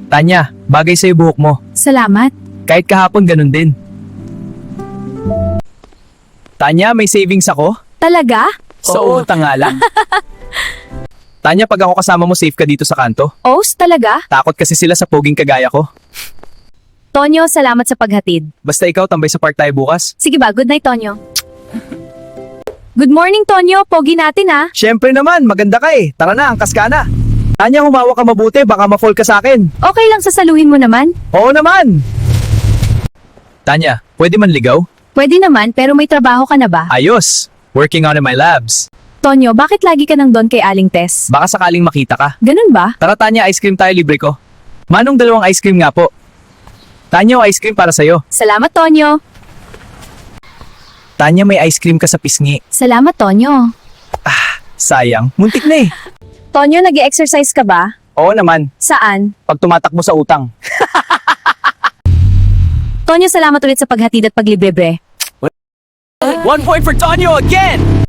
Tanya, bagay sa'yo buhok mo. Salamat. Kahit kahapon ganun din. Tanya, may savings ako? Talaga? Sa utang nga lang. Tanya, pag ako kasama mo, safe ka dito sa kanto. Os, talaga? Takot kasi sila sa poging kagaya ko. Tonyo, salamat sa paghatid. Basta ikaw, tambay sa park tayo bukas. Sige ba, good night, Tonyo. Good morning, Tonyo. Pogi natin, ha? Siyempre naman, maganda ka eh. Tara na, angkas ka na. Tanya, humawa ka mabuti, baka ma-fall ka sa akin. Okay lang sasaluhin mo naman? Oo naman! Tanya, pwede man ligaw? Pwede naman, pero may trabaho ka na ba? Ayos! Working on in my labs. Tonyo, bakit lagi ka nang doon kay Aling Tess? Baka sakaling makita ka. Ganun ba? Tara Tanya, ice cream tayo, libre ko. Manong dalawang ice cream nga po. Tanya, ice cream para sa'yo. Salamat, Tonyo. Tanya, may ice cream ka sa pisngi. Salamat, Tonyo. Sayang, muntik na eh. Tonyo, nag-exercise ka ba? Oo naman, Saan? pag tumatakbo sa utang. Tonyo, salamat ulit sa paghatid at paglibre. 1 point for Tonyo again!